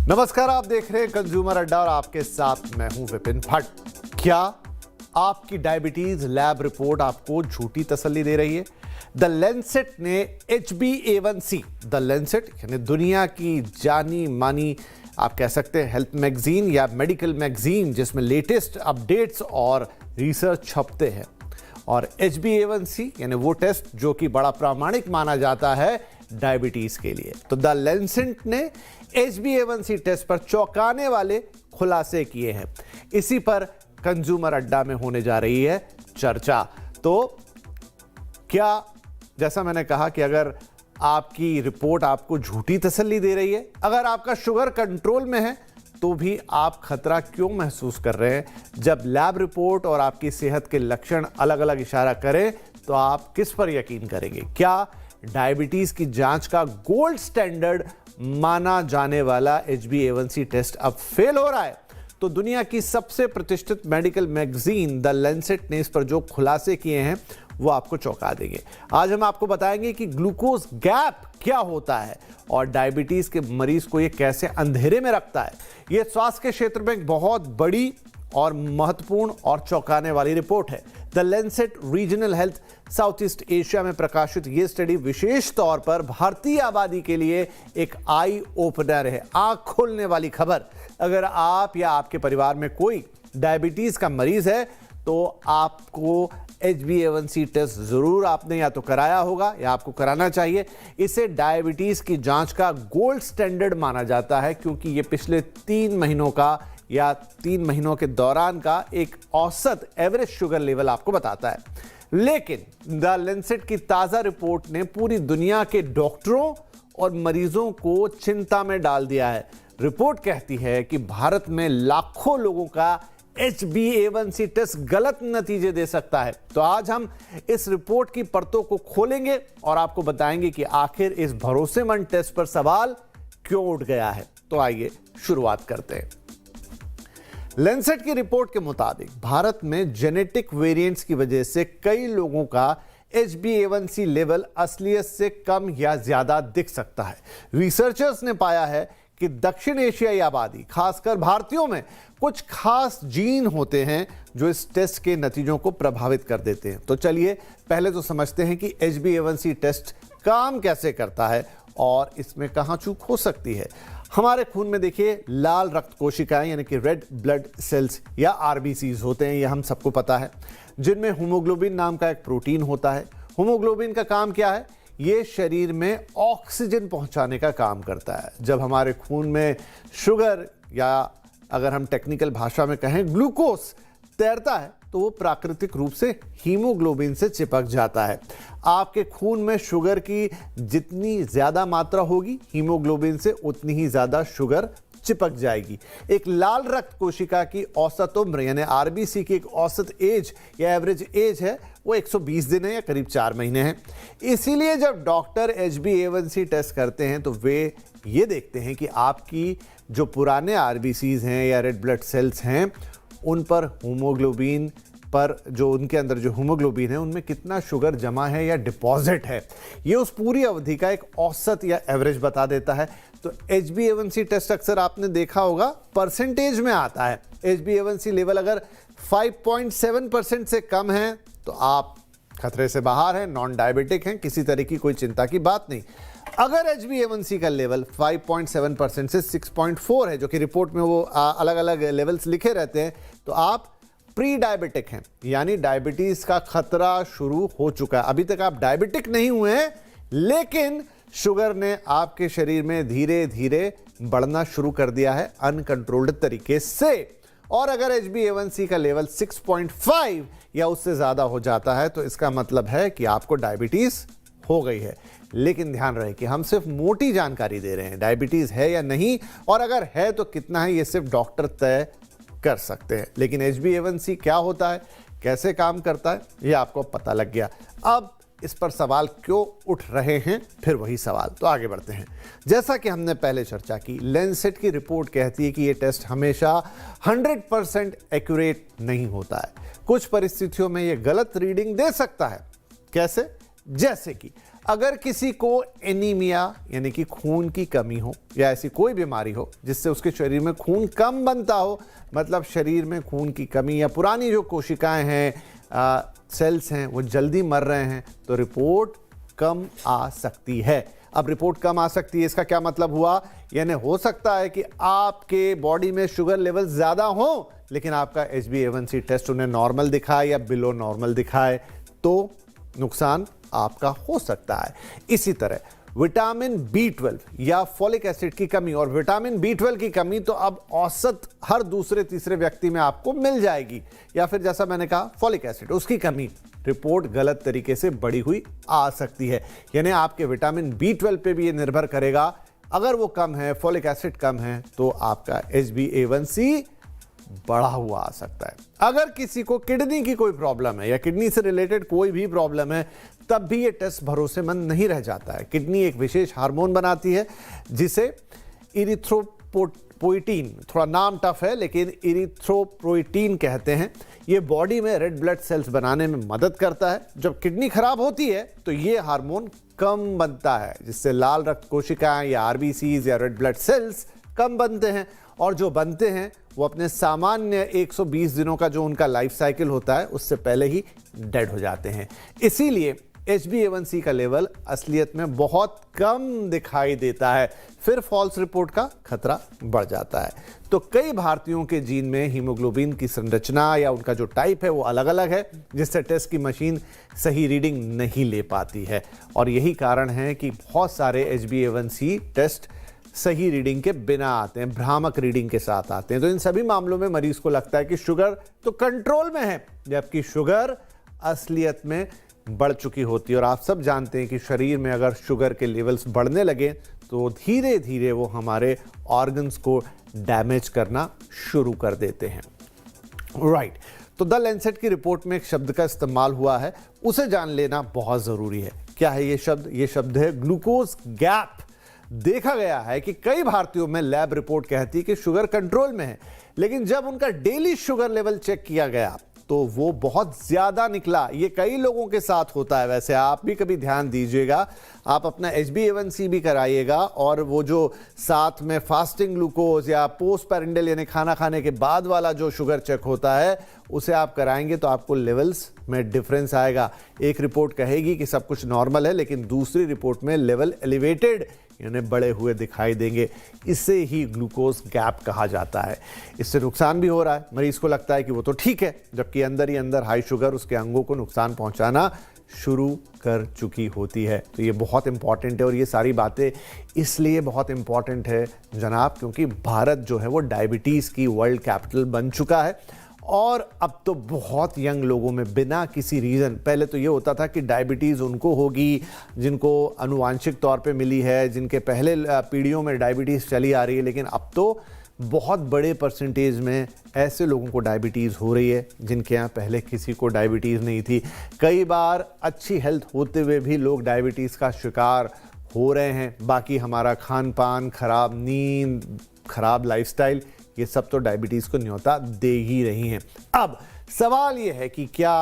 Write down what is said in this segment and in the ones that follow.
नमस्कार, आप देख रहे हैं कंज्यूमर अड्डा और आपके साथ मैं हूं विपिन भट्ट। क्या आपकी डायबिटीज लैब रिपोर्ट आपको झूठी तसल्ली दे रही है? द लेंसेट ने HbA1c, द लेंसेट यानी दुनिया की जानी मानी आप कह सकते हैं हेल्थ मैगजीन या मेडिकल मैगजीन जिसमें लेटेस्ट अपडेट्स और रिसर्च छपते हैं, और HbA1c यानी वो टेस्ट जो कि बड़ा प्रामाणिक माना जाता है डायबिटीज के लिए। तो द लेंसेट ने HbA1c टेस्ट पर चौंकाने वाले खुलासे किए हैं। इसी पर कंज्यूमर अड्डा में होने जा रही है चर्चा। तो क्या, जैसा मैंने कहा कि अगर आपकी रिपोर्ट आपको झूठी तसल्ली दे रही है, अगर आपका शुगर कंट्रोल में है, तो भी आप खतरा क्यों महसूस कर रहे हैं? जब लैब रिपोर्ट और आपकी सेहत के लक्षण अलग अलग इशारा करें तो आप किस पर यकीन करेंगे? क्या डायबिटीज की जांच का गोल्ड स्टैंडर्ड माना जाने वाला HbA1c टेस्ट अब फेल हो रहा है? तो दुनिया की सबसे प्रतिष्ठित मेडिकल मैगजीन द लेंसेट ने इस पर जो खुलासे किए हैं वो आपको चौंका देंगे। आज हम आपको बताएंगे कि ग्लूकोज गैप क्या होता है और डायबिटीज के मरीज को ये कैसे अंधेरे में रखता है। ये स्वास्थ्य के क्षेत्र में एक बहुत बड़ी और महत्वपूर्ण और चौंकाने वाली रिपोर्ट है। The Lancet regional health south east Asia में प्रकाशित ये स्टडी विशेष तौर पर भारतीय आबादी के लिए एक आई ओपनर है, आंख खोलने वाली खबर। अगर आप या आपके परिवार में कोई डायबिटीज का मरीज है तो आपको HbA1c टेस्ट जरूर आपने या तो कराया होगा या आपको कराना चाहिए। इसे डायबिटीज की जांच का गोल्ड स्टैंडर्ड माना जाता है क्योंकि ये पिछले 3 महीनों का या 3 महीनों के दौरान का एक औसत एवरेज शुगर लेवल आपको बताता है। लेकिन द लेंसेट की ताजा रिपोर्ट ने पूरी दुनिया के डॉक्टरों और मरीजों को चिंता में डाल दिया है। रिपोर्ट कहती है कि भारत में लाखों लोगों का HbA1c टेस्ट गलत नतीजे दे सकता है। तो आज हम इस रिपोर्ट की परतों को खोलेंगे और आपको बताएंगे कि आखिर इस भरोसेमंद टेस्ट पर सवाल क्यों उठ गया है। तो आइए शुरुआत करते हैं। लेंसेट की रिपोर्ट के मुताबिक भारत में जेनेटिक वेरिएंट्स की वजह से कई लोगों का HbA1c लेवल असलियत से कम या ज्यादा दिख सकता है। रिसर्चर्स ने पाया है कि दक्षिण एशियाई आबादी, खासकर भारतीयों में कुछ खास जीन होते हैं जो इस टेस्ट के नतीजों को प्रभावित कर देते हैं। तो चलिए पहले तो समझते हैं कि HbA1c टेस्ट काम कैसे करता है और इसमें कहां चूक हो सकती है। हमारे खून में देखिए लाल रक्त कोशिकाएं यानी कि रेड ब्लड सेल्स या RBCs होते हैं, ये हम सबको पता है, जिनमें हीमोग्लोबिन नाम का एक प्रोटीन होता है। हीमोग्लोबिन का काम क्या है? ये शरीर में ऑक्सीजन पहुंचाने का काम करता है। जब हमारे खून में शुगर या अगर हम टेक्निकल भाषा में कहें ग्लूकोज तैरता है तो वो प्राकृतिक रूप से हीमोग्लोबिन से चिपक जाता है। आपके खून में शुगर की जितनी ज्यादा मात्रा होगी, हीमोग्लोबिन से उतनी ही ज्यादा शुगर चिपक जाएगी। एक लाल रक्त कोशिका की औसत उम्र यानी RBC की एक औसत एज या एवरेज एज है वो 120 दिन है या करीब 4 महीने है। इसीलिए जब डॉक्टर HbA1c टेस्ट करते हैं तो वे ये देखते हैं कि आपकी जो पुराने RBCs हैं या रेड ब्लड सेल्स हैं उन पर हीमोग्लोबिन पर जो उनके अंदर जो हीमोग्लोबिन है उनमें कितना शुगर जमा है या डिपॉजिट है। ये उस पूरी अवधि का एक औसत या एवरेज बता देता है। तो HbA1c टेस्ट अक्सर आपने देखा होगा परसेंटेज में आता है। HbA1c लेवल अगर 5.7% से कम है तो आप खतरे से बाहर हैं, नॉन डायबिटिक हैं, किसी तरह की कोई चिंता की बात नहीं। अगर HbA1c का लेवल 5.7% से 6.4 है, जो कि रिपोर्ट में वो अलग अलग लेवल्स लिखे रहते हैं, तो आप प्री डायबिटिक हैं, यानी डायबिटीज का खतरा शुरू हो चुका है। अभी तक आप डायबिटिक नहीं हुए हैं लेकिन शुगर ने आपके शरीर में धीरे धीरे बढ़ना शुरू कर दिया है अनकंट्रोल्ड तरीके से। और अगर HbA1c का लेवल 6.5 या उससे ज्यादा हो जाता है तो इसका मतलब है कि आपको डायबिटीज हो गई है। लेकिन ध्यान रहे कि हम सिर्फ मोटी जानकारी दे रहे हैं, डायबिटीज है या नहीं और अगर है तो कितना है, ये सिर्फ डॉक्टर तय कर सकते हैं। लेकिन HbA1c क्या होता है, कैसे काम करता है, ये आपको पता लग गया। अब इस पर सवाल क्यों उठ रहे हैं, फिर वही सवाल। तो आगे बढ़ते हैं। जैसा कि हमने पहले चर्चा की, लेंसेट की रिपोर्ट कहती है कि ये टेस्ट हमेशा 100% एक्यूरेट नहीं होता है। कुछ परिस्थितियों में ये गलत रीडिंग दे सकता है। कैसे? जैसे कि अगर किसी को एनीमिया यानी कि खून की कमी हो या ऐसी कोई बीमारी हो जिससे उसके शरीर में खून कम बनता हो, मतलब शरीर में खून की कमी या पुरानी जो कोशिकाएं हैं, सेल्स हैं, वो जल्दी मर रहे हैं, तो रिपोर्ट कम आ सकती है। अब रिपोर्ट कम आ सकती है, इसका क्या मतलब हुआ? यानी हो सकता है कि आपके बॉडी में शुगर लेवल ज़्यादा हो लेकिन आपका HbA1c टेस्ट उन्हें नॉर्मल दिखाए या बिलो नॉर्मल दिखाए, तो नुकसान आपका हो सकता है। इसी तरह विटामिन B12 या फॉलिक एसिड की कमी, और विटामिन B12 की कमी तो अब औसत हर दूसरे तीसरे व्यक्ति में आपको मिल जाएगी, या फिर जैसा मैंने कहा फॉलिक एसिड, उसकी कमी, रिपोर्ट गलत तरीके से बढ़ी हुई आ सकती है। यानी आपके विटामिन B12 पे भी ये निर्भर करेगा। अगर वो कम है, फॉलिक एसिड कम है, तो आपका HbA1c बढ़ा हुआ आ सकता है। अगर किसी को किडनी की कोई प्रॉब्लम है या किडनी से रिलेटेड कोई भी प्रॉब्लम है, तब भी ये टेस्ट भरोसेमंद नहीं रह जाता है। किडनी एक विशेष हार्मोन बनाती है जिसे इरिथ्रोपोइटीन, थोड़ा नाम टफ है लेकिन इरिथ्रोपोइटीन कहते हैं। ये बॉडी में रेड ब्लड सेल्स बनाने में मदद करता है। जब किडनी खराब होती है तो ये हार्मोन कम बनता है, जिससे लाल रक्त कोशिकाएं या RBCs या रेड ब्लड सेल्स कम बनते हैं, और जो बनते हैं वो अपने सामान्य 120 दिनों का जो उनका लाइफ साइकिल होता है उससे पहले ही डेड हो जाते हैं। इसीलिए HbA1c का लेवल असलियत में बहुत कम दिखाई देता है, फिर फॉल्स रिपोर्ट का खतरा बढ़ जाता है। तो कई भारतीयों के जीन में हीमोग्लोबिन की संरचना या उनका जो टाइप है वो अलग अलग है, जिससे टेस्ट की मशीन सही रीडिंग नहीं ले पाती है, और यही कारण है कि बहुत सारे HbA1c टेस्ट सही रीडिंग के बिना आते हैं, भ्रामक रीडिंग के साथ आते हैं। तो इन सभी मामलों में मरीज को लगता है कि शुगर तो कंट्रोल में है, जबकि शुगर असलियत में बढ़ चुकी होती है। और आप सब जानते हैं कि शरीर में अगर शुगर के लेवल्स बढ़ने लगे तो धीरे धीरे वो हमारे ऑर्गन्स को डैमेज करना शुरू कर देते हैं। राइट, तो द लैंसेट की रिपोर्ट में एक शब्द का इस्तेमाल हुआ है, उसे जान लेना बहुत ज़रूरी है। क्या है ये शब्द? ये शब्द है ग्लूकोज गैप। देखा गया है कि कई भारतीयों में लैब रिपोर्ट कहती है कि शुगर कंट्रोल में है, लेकिन जब उनका डेली शुगर लेवल चेक किया गया तो वो बहुत ज्यादा निकला। ये कई लोगों के साथ होता है। वैसे आप भी कभी ध्यान दीजिएगा, आप अपना HbA1c भी कराइएगा, और वो जो साथ में फास्टिंग ग्लूकोज या पोस्ट पेरेंडल यानी खाना खाने के बाद वाला जो शुगर चेक होता है उसे आप कराएंगे तो आपको लेवल्स में डिफरेंस आएगा। एक रिपोर्ट कहेगी कि सब कुछ नॉर्मल है, लेकिन दूसरी रिपोर्ट में लेवल एलिवेटेड यानी बढ़े हुए दिखाई देंगे। इसे ही ग्लूकोज गैप कहा जाता है। इससे नुकसान भी हो रहा है, मरीज को लगता है कि वो तो ठीक है, जबकि अंदर ही अंदर हाई शुगर उसके अंगों को नुकसान पहुंचाना शुरू कर चुकी होती है। तो ये बहुत इंपॉर्टेंट है, और ये सारी बातें इसलिए बहुत इंपॉर्टेंट है जनाब, क्योंकि भारत जो है वो डायबिटीज़ की वर्ल्ड कैपिटल बन चुका है। और अब तो बहुत यंग लोगों में बिना किसी रीज़न, पहले तो ये होता था कि डायबिटीज़ उनको होगी जिनको आनुवांशिक तौर पे मिली है, जिनके पहले पीढ़ियों में डायबिटीज़ चली आ रही है, लेकिन अब तो बहुत बड़े परसेंटेज में ऐसे लोगों को डायबिटीज़ हो रही है जिनके यहाँ पहले किसी को डायबिटीज़ नहीं थी। कई बार अच्छी हेल्थ होते हुए भी लोग डायबिटीज़ का शिकार हो रहे हैं। बाकी हमारा खान पान, खराब नींद, खराब लाइफस्टाइल, ये सब तो डायबिटीज़ को न्योता दे ही रही हैं। अब सवाल ये है कि क्या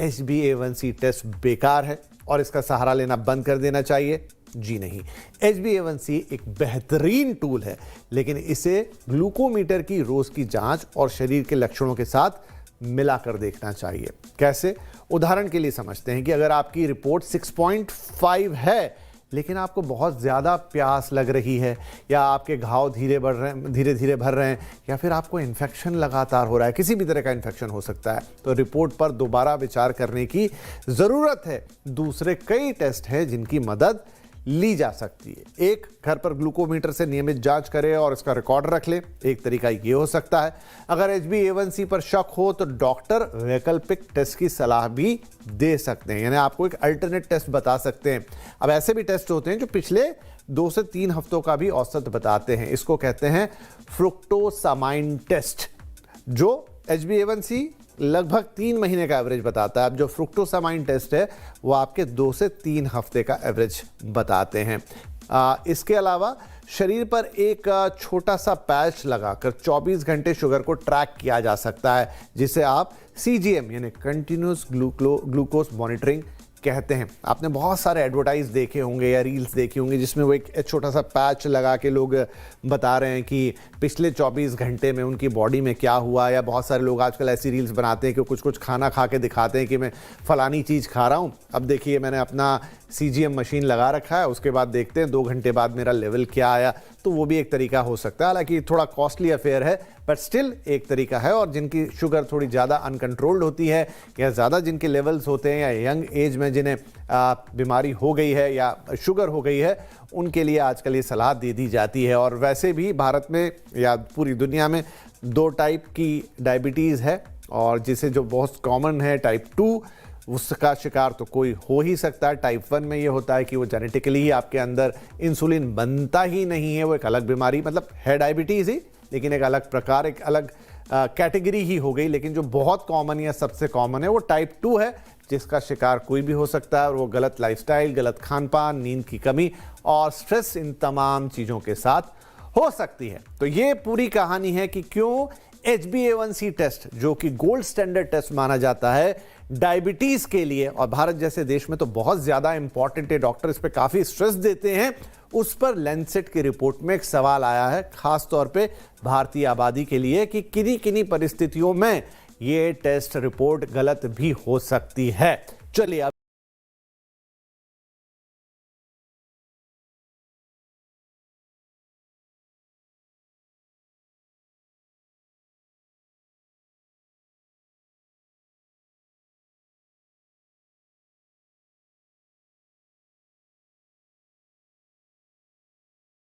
HbA1c टेस्ट बेकार है और इसका सहारा लेना बंद कर देना चाहिए? जी नहीं। HbA1c एक बेहतरीन टूल है, लेकिन इसे ग्लूकोमीटर की रोज़ की जांच और शरीर के लक्षणों के साथ मिलाकर देखना चाहिए। कैसे? उदाहरण के लिए समझते हैं कि अगर आपकी रिपोर्ट 6.5 है लेकिन आपको बहुत ज़्यादा प्यास लग रही है, या आपके घाव धीरे धीरे भर रहे हैं, या फिर आपको इन्फेक्शन लगातार हो रहा है, किसी भी तरह का इन्फेक्शन हो सकता है, तो रिपोर्ट पर दोबारा विचार करने की ज़रूरत है। दूसरे कई टेस्ट हैं जिनकी मदद ली जा सकती है। एक, घर पर ग्लूकोमीटर से नियमित जांच करें और इसका रिकॉर्ड रख लें। एक तरीका ये हो सकता है। अगर HbA1c पर शक हो तो डॉक्टर वैकल्पिक टेस्ट की सलाह भी दे सकते हैं, यानी आपको एक अल्टरनेट टेस्ट बता सकते हैं। अब ऐसे भी टेस्ट होते हैं जो पिछले 2 से 3 हफ्तों का भी औसत बताते हैं। इसको कहते हैं फ्रुक्टोसामाइन टेस्ट, जो HbA1c लगभग 3 महीने का एवरेज बताता है। अब जो फ्रुक्टोसामाइन टेस्ट है वो आपके 2 से 3 हफ्ते का एवरेज बताते हैं। इसके अलावा शरीर पर एक छोटा सा पैच लगाकर 24 घंटे शुगर को ट्रैक किया जा सकता है, जिसे आप CGM यानी कंटिन्यूस ग्लूकोज मॉनिटरिंग कहते हैं। आपने बहुत सारे एडवर्टाइज देखे होंगे या रील्स देखे होंगे जिसमें वो एक छोटा सा पैच लगा के लोग बता रहे हैं कि पिछले 24 घंटे में उनकी बॉडी में क्या हुआ, या बहुत सारे लोग आजकल ऐसी रील्स बनाते हैं कि कुछ कुछ खाना खा के दिखाते हैं कि मैं फलानी चीज़ खा रहा हूँ, अब देखिए मैंने अपना CGM मशीन लगा रखा है, उसके बाद देखते हैं 2 घंटे बाद मेरा लेवल क्या आया। तो वो भी एक तरीका हो सकता है, हालांकि थोड़ा कॉस्टली अफेयर है, बट स्टिल एक तरीका है। और जिनकी शुगर थोड़ी ज़्यादा अनकंट्रोल्ड होती है या ज़्यादा जिनके लेवल्स होते हैं या यंग एज में जिन्हें बीमारी हो गई है या शुगर हो गई है, उनके लिए आजकल ये सलाह दे दी जाती है। और वैसे भी भारत में या पूरी दुनिया में 2 टाइप की डायबिटीज़ है, और जिसे जो बहुत कॉमन है टाइप 2, उसका शिकार तो कोई हो ही सकता है। टाइप 1 में ये होता है कि वो जेनेटिकली ही आपके अंदर इंसुलिन बनता ही नहीं है, वो एक अलग बीमारी, मतलब है डायबिटीज़ ही, लेकिन एक अलग प्रकार, एक अलग कैटेगरी ही हो गई। लेकिन जो बहुत कॉमन या सबसे कॉमन है वो टाइप 2 है, जिसका शिकार कोई भी हो सकता है। और वो गलत लाइफस्टाइल, गलत खान पान, नींद की कमी और स्ट्रेस, इन तमाम चीज़ों के साथ हो सकती है। तो ये पूरी कहानी है कि क्यों HbA1c टेस्ट, जो कि गोल्ड स्टैंडर्ड टेस्ट माना जाता है डायबिटीज के लिए, और भारत जैसे देश में तो बहुत ज्यादा इंपॉर्टेंट है, डॉक्टर इस पे काफी स्ट्रेस देते हैं, उस पर लैंसेट की रिपोर्ट में एक सवाल आया है, खास तौर पे भारतीय आबादी के लिए, कि किन्हीं किन्हीं परिस्थितियों में ये टेस्ट रिपोर्ट गलत भी हो सकती है। चलिए